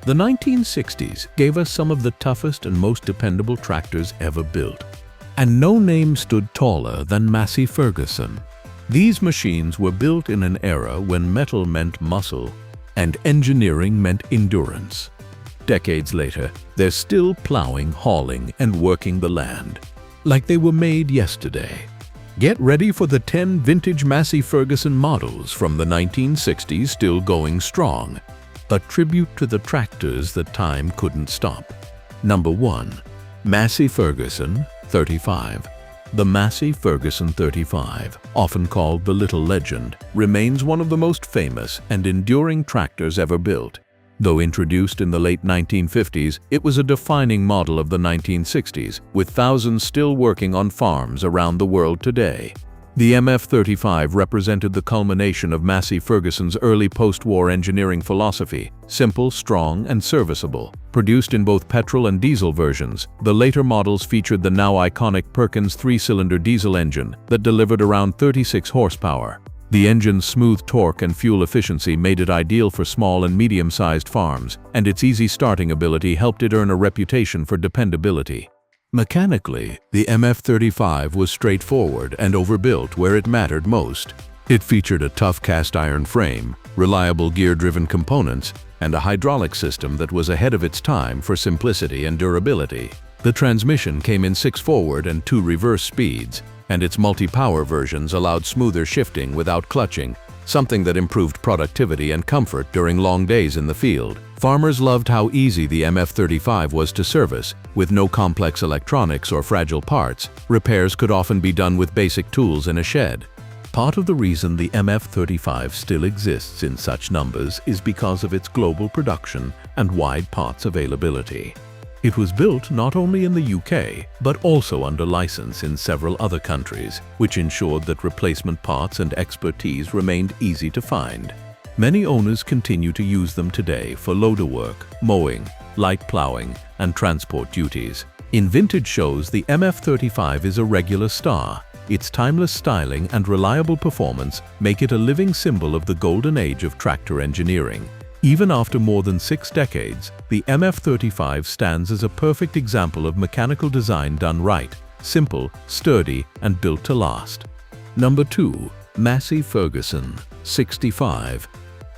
The 1960s gave us some of the toughest and most dependable tractors ever built. And no name stood taller than Massey Ferguson. These machines were built in an era when metal meant muscle and engineering meant endurance. Decades later, they're still plowing, hauling, and working the land like they were made yesterday. Get ready for the 10 vintage Massey Ferguson models from the 1960s still going strong. A tribute to the tractors that time couldn't stop. Number 1. Massey Ferguson 35. The Massey Ferguson 35, often called the Little Legend, remains one of the most famous and enduring tractors ever built. Though introduced in the late 1950s, it was a defining model of the 1960s, with thousands still working on farms around the world today. The MF-35 represented the culmination of Massey Ferguson's early post-war engineering philosophy: simple, strong, and serviceable. Produced in both petrol and diesel versions, the later models featured the now iconic Perkins 3-cylinder diesel engine that delivered around 36 horsepower. The engine's smooth torque and fuel efficiency made it ideal for small and medium-sized farms, and its easy starting ability helped it earn a reputation for dependability. Mechanically, the MF-35 was straightforward and overbuilt where it mattered most. It featured a tough cast-iron frame, reliable gear-driven components, and a hydraulic system that was ahead of its time for simplicity and durability. The transmission came in 6 forward and 2 reverse speeds, and its multi-power versions allowed smoother shifting without clutching, something that improved productivity and comfort during long days in the field. Farmers loved how easy the MF-35 was to service. With no complex electronics or fragile parts, repairs could often be done with basic tools in a shed. Part of the reason the MF-35 still exists in such numbers is because of its global production and wide parts availability. It was built not only in the UK, but also under license in several other countries, which ensured that replacement parts and expertise remained easy to find. Many owners continue to use them today for loader work, mowing, light plowing, and transport duties. In vintage shows, the MF-35 is a regular star. Its timeless styling and reliable performance make it a living symbol of the golden age of tractor engineering. Even after more than 6 decades, the MF-35 stands as a perfect example of mechanical design done right: simple, sturdy, and built to last. Number 2. Massey Ferguson 65.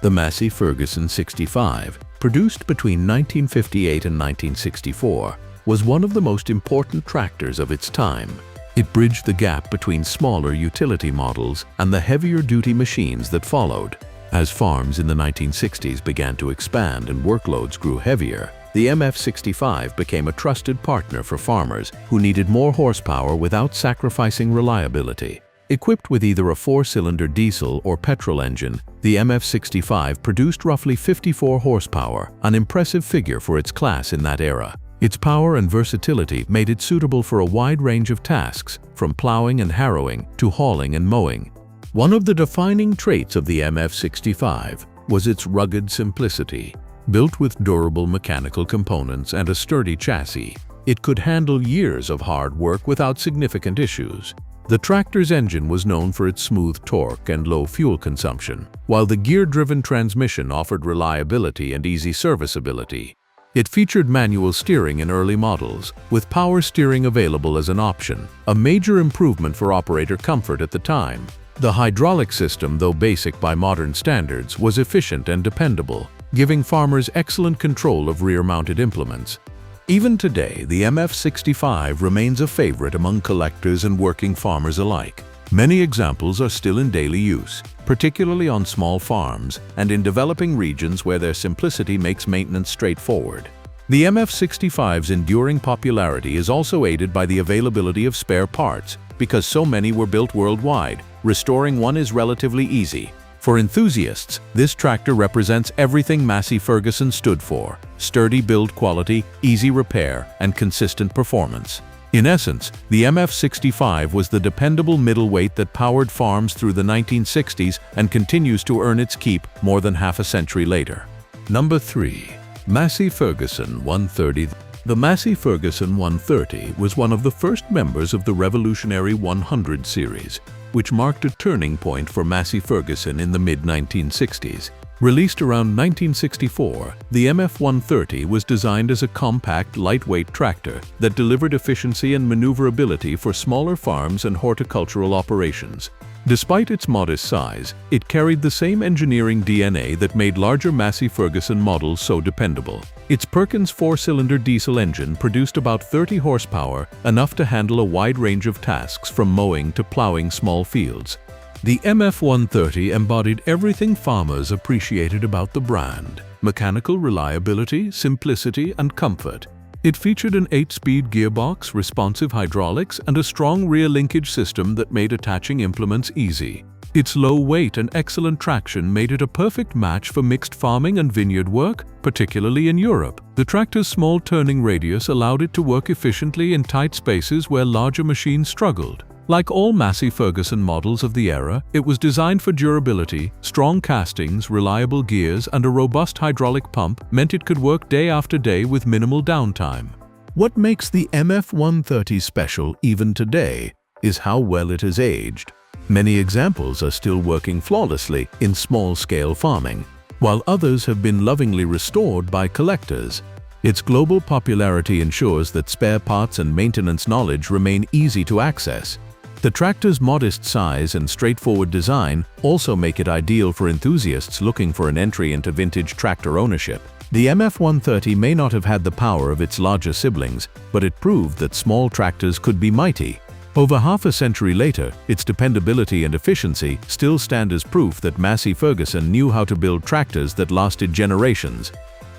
The Massey Ferguson 65, produced between 1958 and 1964, was one of the most important tractors of its time. It bridged the gap between smaller utility models and the heavier-duty machines that followed. As farms in the 1960s began to expand and workloads grew heavier, the MF-65 became a trusted partner for farmers who needed more horsepower without sacrificing reliability. Equipped with either a 4-cylinder diesel or petrol engine, the MF-65 produced roughly 54 horsepower, an impressive figure for its class in that era. Its power and versatility made it suitable for a wide range of tasks, from plowing and harrowing to hauling and mowing. One of the defining traits of the MF-65 was its rugged simplicity. Built with durable mechanical components and a sturdy chassis, it could handle years of hard work without significant issues. The tractor's engine was known for its smooth torque and low fuel consumption, while the gear-driven transmission offered reliability and easy serviceability. It featured manual steering in early models, with power steering available as an option, a major improvement for operator comfort at the time. The hydraulic system, though basic by modern standards, was efficient and dependable, giving farmers excellent control of rear-mounted implements. Even today, the MF-65 remains a favorite among collectors and working farmers alike. Many examples are still in daily use, particularly on small farms and in developing regions where their simplicity makes maintenance straightforward. The MF-65's enduring popularity is also aided by the availability of spare parts, because so many were built worldwide. Restoring one is relatively easy. For enthusiasts, this tractor represents everything Massey Ferguson stood for: sturdy build quality, easy repair, and consistent performance. In essence, the MF-65 was the dependable middleweight that powered farms through the 1960s and continues to earn its keep more than half a century later. Number 3. Massey Ferguson 130. The Massey Ferguson 130 was one of the first members of the revolutionary 100 series, which marked a turning point for Massey Ferguson in the mid-1960s. Released around 1964, the MF-130 was designed as a compact, lightweight tractor that delivered efficiency and maneuverability for smaller farms and horticultural operations. Despite its modest size, it carried the same engineering DNA that made larger Massey Ferguson models so dependable. Its Perkins 4-cylinder diesel engine produced about 30 horsepower, enough to handle a wide range of tasks from mowing to plowing small fields. The MF-130 embodied everything farmers appreciated about the brand: mechanical reliability, simplicity, and comfort. It featured an 8-speed gearbox, responsive hydraulics, and a strong rear linkage system that made attaching implements easy. Its low weight and excellent traction made it a perfect match for mixed farming and vineyard work, particularly in Europe. The tractor's small turning radius allowed it to work efficiently in tight spaces where larger machines struggled. Like all Massey Ferguson models of the era, it was designed for durability. Strong castings, reliable gears, and a robust hydraulic pump meant it could work day after day with minimal downtime. What makes the MF-130 special even today is how well it has aged. Many examples are still working flawlessly in small-scale farming, while others have been lovingly restored by collectors. Its global popularity ensures that spare parts and maintenance knowledge remain easy to access. The tractor's modest size and straightforward design also make it ideal for enthusiasts looking for an entry into vintage tractor ownership. The MF-130 may not have had the power of its larger siblings, but it proved that small tractors could be mighty. Over half a century later, its dependability and efficiency still stand as proof that Massey Ferguson knew how to build tractors that lasted generations.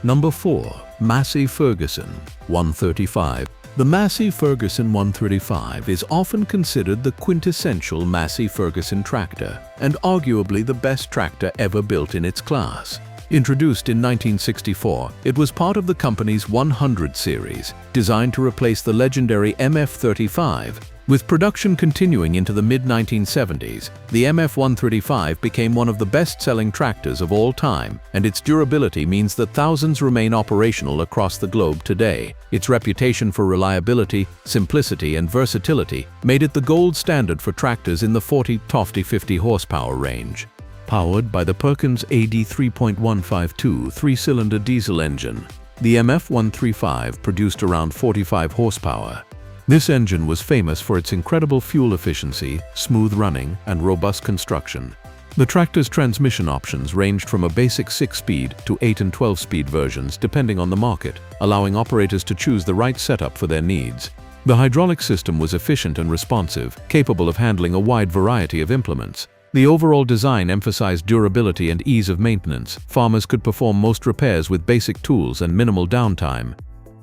Number 4. Massey Ferguson 135. The Massey Ferguson 135 is often considered the quintessential Massey Ferguson tractor and arguably the best tractor ever built in its class. Introduced in 1964, it was part of the company's 100 series, designed to replace the legendary MF-35. With production continuing into the mid-1970s, the MF-135 became one of the best-selling tractors of all time, and its durability means that thousands remain operational across the globe today. Its reputation for reliability, simplicity, and versatility made it the gold standard for tractors in the 40 to 50 horsepower range. Powered by the Perkins AD 3.152 3-cylinder diesel engine, the MF-135 produced around 45 horsepower. This engine was famous for its incredible fuel efficiency, smooth running, and robust construction. The tractor's transmission options ranged from a basic 6-speed to 8 and 12-speed versions depending on the market, allowing operators to choose the right setup for their needs. The hydraulic system was efficient and responsive, capable of handling a wide variety of implements. The overall design emphasized durability and ease of maintenance. Farmers could perform most repairs with basic tools and minimal downtime.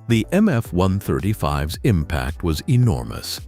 The MF-135's impact was enormous.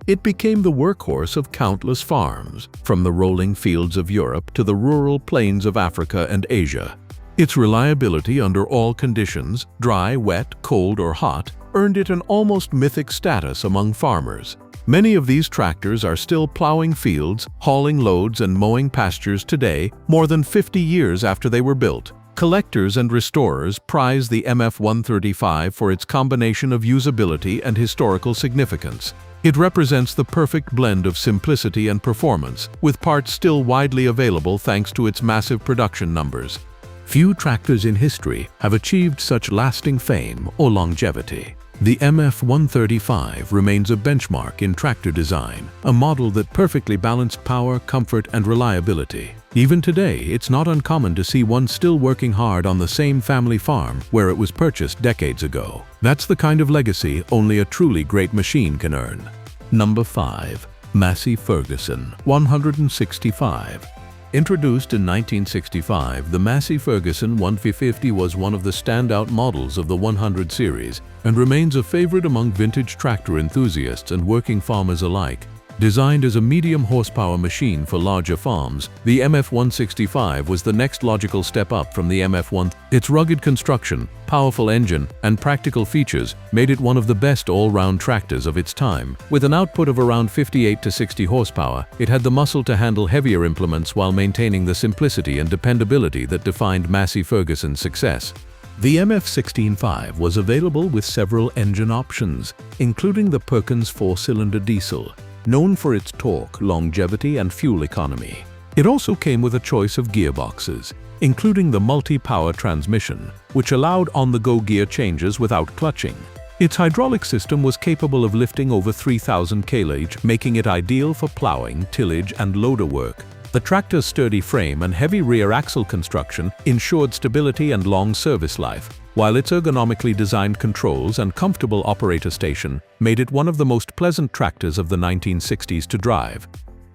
It became the workhorse of countless farms, from the rolling fields of Europe to the rural plains of Africa and Asia. Its reliability under all conditions, dry, wet, cold, or hot, earned it an almost mythic status among farmers. Many of these tractors are still plowing fields, hauling loads, and mowing pastures today, more than 50 years after they were built. Collectors and restorers prize the MF-135 for its combination of usability and historical significance. It represents the perfect blend of simplicity and performance, with parts still widely available thanks to its massive production numbers. Few tractors in history have achieved such lasting fame or longevity. The MF-135 remains a benchmark in tractor design, a model that perfectly balanced power, comfort, and reliability. Even today, it's not uncommon to see one still working hard on the same family farm where it was purchased decades ago. That's the kind of legacy only a truly great machine can earn. Number 5. Massey Ferguson 165. Introduced in 1965, the Massey Ferguson 150 was one of the standout models of the 100 series and remains a favorite among vintage tractor enthusiasts and working farmers alike. Designed as a medium horsepower machine for larger farms, the MF-165 was the next logical step up from the MF-1. Its rugged construction, powerful engine, and practical features made it one of the best all-round tractors of its time. With an output of around 58 to 60 horsepower, it had the muscle to handle heavier implements while maintaining the simplicity and dependability that defined Massey Ferguson's success. The MF-165 was available with several engine options, including the Perkins 4-cylinder diesel, known for its torque, longevity, and fuel economy. It also came with a choice of gearboxes, including the multi-power transmission, which allowed on-the-go gear changes without clutching. Its hydraulic system was capable of lifting over 3,000 kg, making it ideal for plowing, tillage, and loader work. The tractor's sturdy frame and heavy rear axle construction ensured stability and long service life, while its ergonomically designed controls and comfortable operator station made it one of the most pleasant tractors of the 1960s to drive.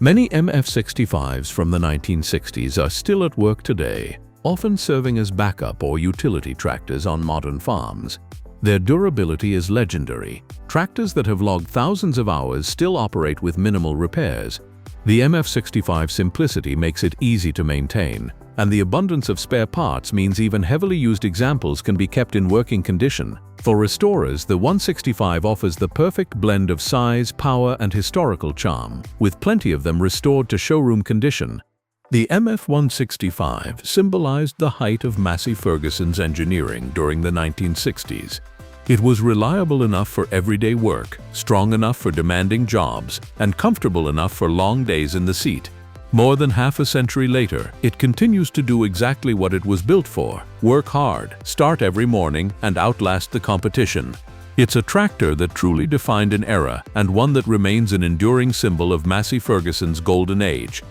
Many MF65s from the 1960s are still at work today, often serving as backup or utility tractors on modern farms. Their durability is legendary. Tractors that have logged thousands of hours still operate with minimal repairs. The MF65 simplicity makes it easy to maintain, and the abundance of spare parts means even heavily used examples can be kept in working condition. For restorers, the 165 offers the perfect blend of size, power, and historical charm, with plenty of them restored to showroom condition. The MF165 symbolized the height of Massey Ferguson's engineering during the 1960s. It was reliable enough for everyday work, strong enough for demanding jobs, and comfortable enough for long days in the seat. More than half a century later, it continues to do exactly what it was built for: work hard, start every morning, and outlast the competition. It's a tractor that truly defined an era, and one that remains an enduring symbol of Massey Ferguson's golden age.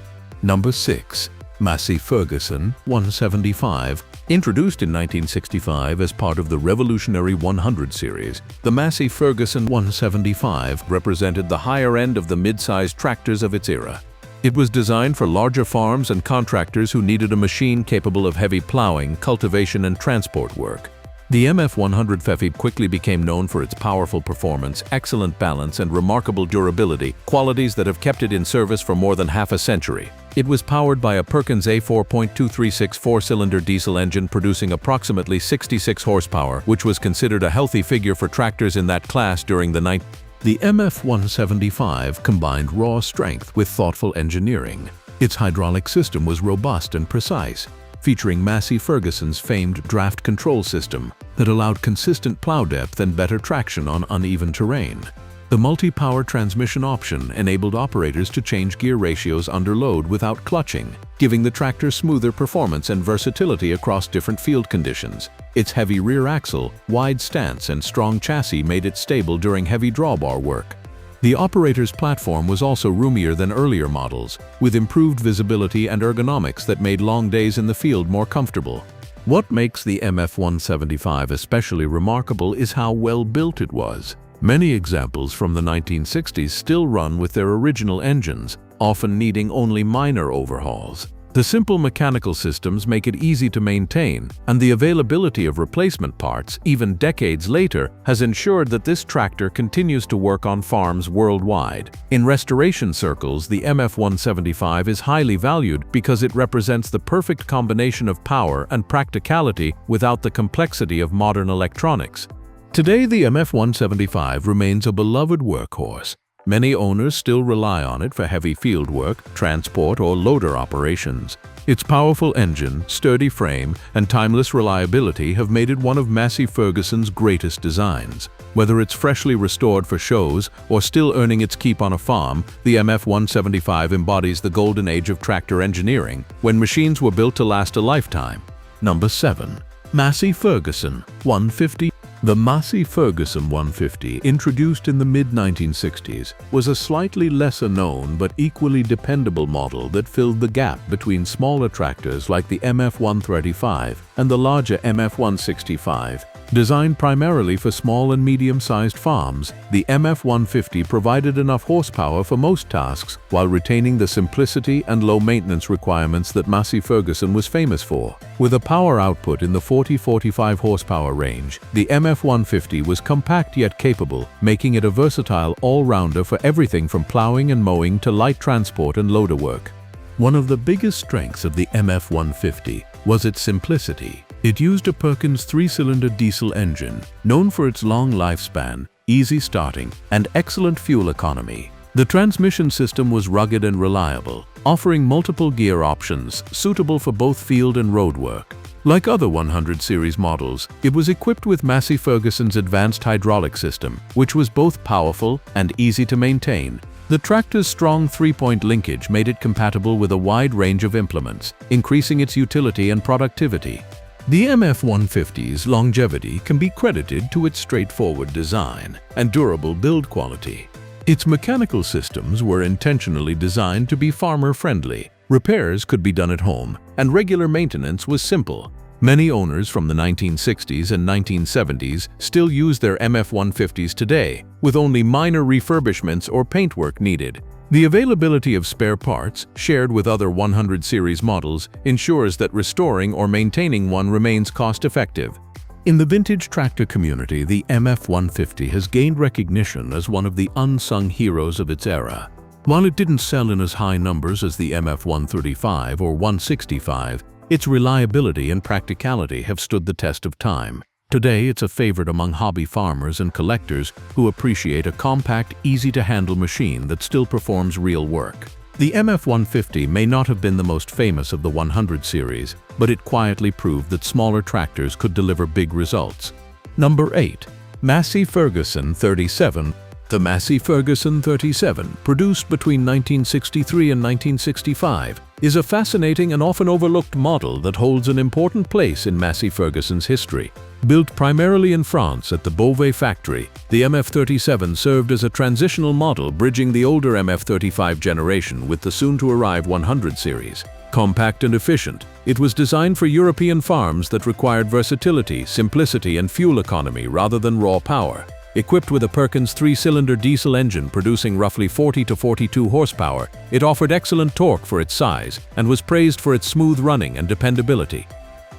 Number 6. Massey Ferguson 175. Introduced in 1965 as part of the revolutionary 100 series, the Massey Ferguson 175 represented the higher end of the mid-sized tractors of its era. It was designed for larger farms and contractors who needed a machine capable of heavy plowing, cultivation, and transport work. The MF100 FEFI quickly became known for its powerful performance, excellent balance, and remarkable durability, qualities that have kept it in service for more than half a century. It was powered by a Perkins A4.236 four-cylinder diesel engine producing approximately 66 horsepower, which was considered a healthy figure for tractors in that class during the 1990s. The MF175 combined raw strength with thoughtful engineering. Its hydraulic system was robust and precise, featuring Massey Ferguson's famed draft control system that allowed consistent plow depth and better traction on uneven terrain. The multi-power transmission option enabled operators to change gear ratios under load without clutching, giving the tractor smoother performance and versatility across different field conditions. Its heavy rear axle, wide stance, and strong chassis made it stable during heavy drawbar work. The operator's platform was also roomier than earlier models, with improved visibility and ergonomics that made long days in the field more comfortable. What makes the MF175 especially remarkable is how well built it was. Many examples from the 1960s still run with their original engines, often needing only minor overhauls. The simple mechanical systems make it easy to maintain, and the availability of replacement parts, even decades later, has ensured that this tractor continues to work on farms worldwide. In restoration circles, the MF175 is highly valued because it represents the perfect combination of power and practicality without the complexity of modern electronics. Today, the MF175 remains a beloved workhorse. Many owners still rely on it for heavy field work, transport, or loader operations. Its powerful engine, sturdy frame, and timeless reliability have made it one of Massey Ferguson's greatest designs. Whether it's freshly restored for shows or still earning its keep on a farm, the MF175 embodies the golden age of tractor engineering, when machines were built to last a lifetime. Number 7. Massey Ferguson 150. The Massey Ferguson 150, introduced in the mid-1960s, was a slightly lesser known but equally dependable model that filled the gap between smaller tractors like the MF135 and the larger MF165. Designed primarily for small and medium-sized farms, the MF150 provided enough horsepower for most tasks while retaining the simplicity and low maintenance requirements that Massey Ferguson was famous for. With a power output in the 40-45 horsepower range, the MF150 was compact yet capable, making it a versatile all-rounder for everything from plowing and mowing to light transport and loader work. One of the biggest strengths of the MF150 was its simplicity. It used a Perkins three-cylinder diesel engine, known for its long lifespan, easy starting, and excellent fuel economy. The transmission system was rugged and reliable, offering multiple gear options suitable for both field and road work. Like other 100 series models, it was equipped with Massey Ferguson's advanced hydraulic system, which was both powerful and easy to maintain. The tractor's strong three-point linkage made it compatible with a wide range of implements, increasing its utility and productivity. The MF-150's longevity can be credited to its straightforward design and durable build quality. Its mechanical systems were intentionally designed to be farmer-friendly. Repairs could be done at home, and regular maintenance was simple. Many owners from the 1960s and 1970s still use their MF-150s today, with only minor refurbishments or paintwork needed. The availability of spare parts, shared with other 100 series models, ensures that restoring or maintaining one remains cost-effective. In the vintage tractor community, the MF-150 has gained recognition as one of the unsung heroes of its era. While it didn't sell in as high numbers as the MF-135 or 165, its reliability and practicality have stood the test of time. Today, it's a favorite among hobby farmers and collectors who appreciate a compact, easy-to-handle machine that still performs real work. The MF-150 may not have been the most famous of the 100 series, but it quietly proved that smaller tractors could deliver big results. Number 8. Massey Ferguson 37. The Massey Ferguson 37, produced between 1963 and 1965, is a fascinating and often overlooked model that holds an important place in Massey Ferguson's history. Built primarily in France at the Beauvais factory, the MF-37 served as a transitional model bridging the older MF-35 generation with the soon-to-arrive 100 series. Compact and efficient, it was designed for European farms that required versatility, simplicity, and fuel economy rather than raw power. Equipped with a Perkins 3-cylinder diesel engine producing roughly 40 to 42 horsepower, it offered excellent torque for its size and was praised for its smooth running and dependability.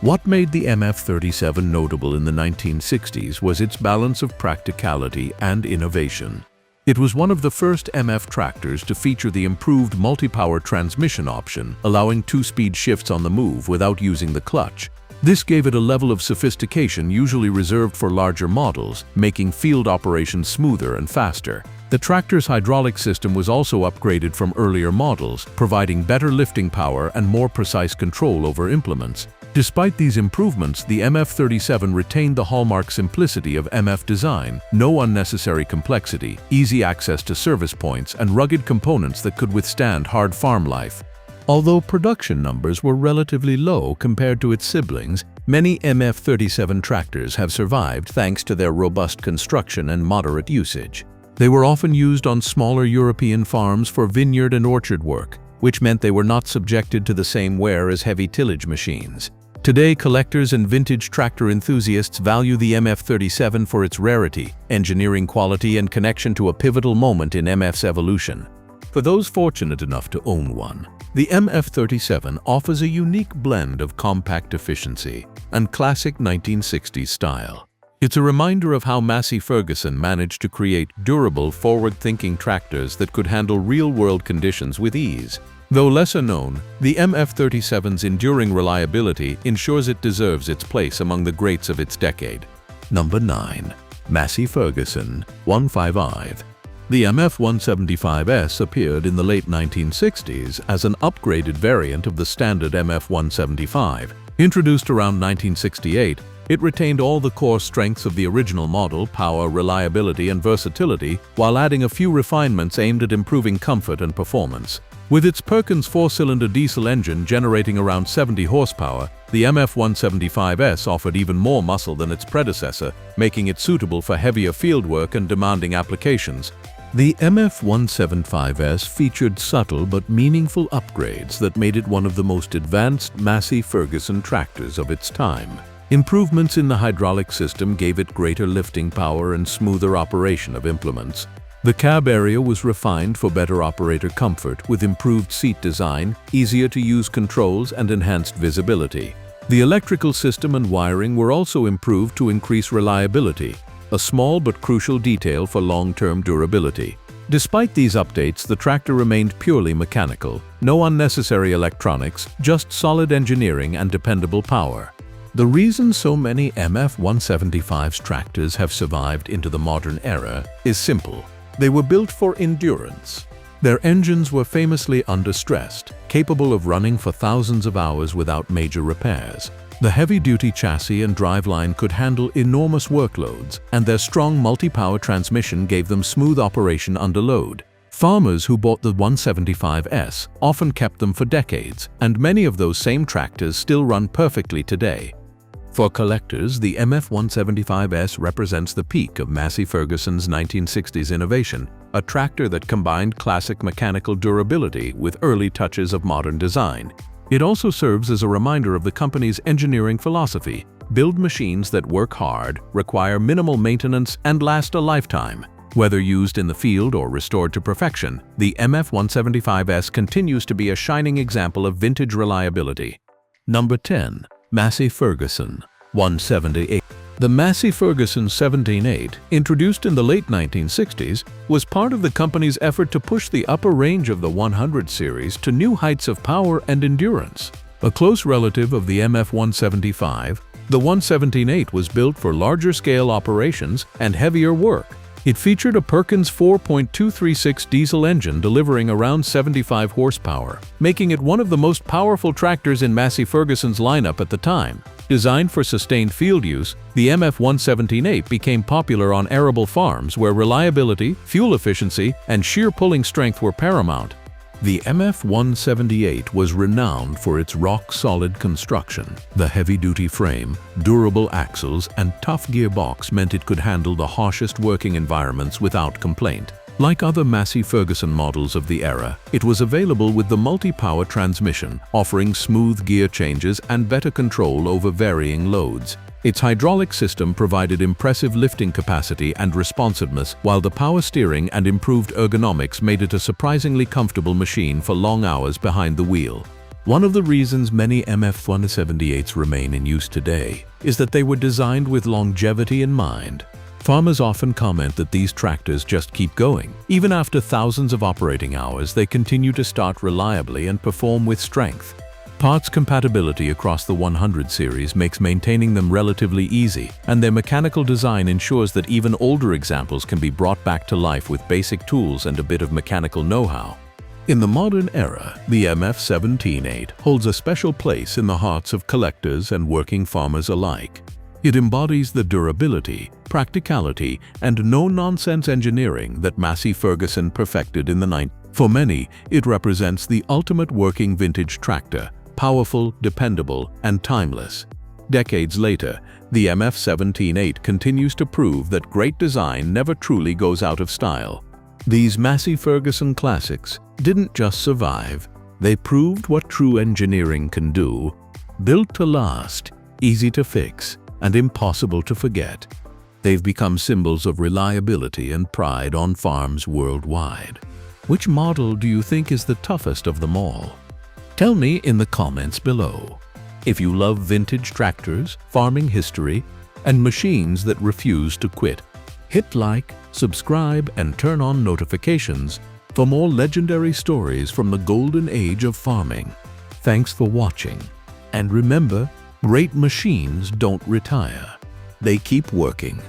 What made the MF-37 notable in the 1960s was its balance of practicality and innovation. It was one of the first MF tractors to feature the improved multi-power transmission option, allowing two-speed shifts on the move without using the clutch. This gave it a level of sophistication usually reserved for larger models, making field operations smoother and faster. The tractor's hydraulic system was also upgraded from earlier models, providing better lifting power and more precise control over implements. Despite these improvements, the MF-37 retained the hallmark simplicity of MF design, no unnecessary complexity, easy access to service points, and rugged components that could withstand hard farm life. Although production numbers were relatively low compared to its siblings, many MF-37 tractors have survived thanks to their robust construction and moderate usage. They were often used on smaller European farms for vineyard and orchard work, which meant they were not subjected to the same wear as heavy tillage machines. Today, collectors and vintage tractor enthusiasts value the MF-37 for its rarity, engineering quality, and connection to a pivotal moment in MF's evolution. For those fortunate enough to own one, the MF-37 offers a unique blend of compact efficiency and classic 1960s style. It's a reminder of how Massey Ferguson managed to create durable, forward-thinking tractors that could handle real-world conditions with ease. Though lesser known, the MF-37's enduring reliability ensures it deserves its place among the greats of its decade. Number 9. Massey Ferguson 155. The MF-175S appeared in the late 1960s as an upgraded variant of the standard MF-175. Introduced around 1968, it retained all the core strengths of the original model, power, reliability, and versatility, while adding a few refinements aimed at improving comfort and performance. With its Perkins 4-cylinder diesel engine generating around 70 horsepower, the MF-175S offered even more muscle than its predecessor, making it suitable for heavier fieldwork and demanding applications. The MF-175S featured subtle but meaningful upgrades that made it one of the most advanced Massey Ferguson tractors of its time. Improvements in the hydraulic system gave it greater lifting power and smoother operation of implements. The cab area was refined for better operator comfort with improved seat design, easier-to-use controls, and enhanced visibility. The electrical system and wiring were also improved to increase reliability, a small but crucial detail for long-term durability. Despite these updates, the tractor remained purely mechanical. No unnecessary electronics, just solid engineering and dependable power. The reason so many MF-175's tractors have survived into the modern era is simple. They were built for endurance. Their engines were famously under-stressed, capable of running for thousands of hours without major repairs. The heavy-duty chassis and driveline could handle enormous workloads, and their strong multi-power transmission gave them smooth operation under load. Farmers who bought the 175S often kept them for decades, and many of those same tractors still run perfectly today. For collectors, the MF175S represents the peak of Massey Ferguson's 1960s innovation, a tractor that combined classic mechanical durability with early touches of modern design. It also serves as a reminder of the company's engineering philosophy: build machines that work hard, require minimal maintenance, and last a lifetime. Whether used in the field or restored to perfection, the MF175S continues to be a shining example of vintage reliability. Number 10. Massey Ferguson 178. The Massey Ferguson 178, introduced in the late 1960s, was part of the company's effort to push the upper range of the 100 series to new heights of power and endurance. A close relative of the MF175, the 178 was built for larger-scale operations and heavier work. It featured a Perkins 4.236 diesel engine delivering around 75 horsepower, making it one of the most powerful tractors in Massey Ferguson's lineup at the time. Designed for sustained field use, the MF178 became popular on arable farms where reliability, fuel efficiency, and sheer pulling strength were paramount. The MF178 was renowned for its rock-solid construction. The heavy-duty frame, durable axles, and tough gearbox meant it could handle the harshest working environments without complaint. Like other Massey Ferguson models of the era, it was available with the multi-power transmission, offering smooth gear changes and better control over varying loads. Its hydraulic system provided impressive lifting capacity and responsiveness, while the power steering and improved ergonomics made it a surprisingly comfortable machine for long hours behind the wheel. One of the reasons many MF178s remain in use today is that they were designed with longevity in mind. Farmers often comment that these tractors just keep going. Even after thousands of operating hours, they continue to start reliably and perform with strength. Parts compatibility across the 100 series makes maintaining them relatively easy, and their mechanical design ensures that even older examples can be brought back to life with basic tools and a bit of mechanical know-how. In the modern era, the MF178 holds a special place in the hearts of collectors and working farmers alike. It embodies the durability, practicality, and no-nonsense engineering that Massey Ferguson perfected in the 90s. For many, it represents the ultimate working vintage tractor: powerful, dependable, and timeless. Decades later, the MF178 continues to prove that great design never truly goes out of style. These Massey Ferguson classics didn't just survive, they proved what true engineering can do. Built to last, easy to fix, and impossible to forget, they've become symbols of reliability and pride on farms worldwide. Which model do you think is the toughest of them all? Tell me in the comments below. If you love vintage tractors, farming history, and machines that refuse to quit, hit like, subscribe, and turn on notifications for more legendary stories from the golden age of farming. Thanks for watching. And remember, great machines don't retire. They keep working.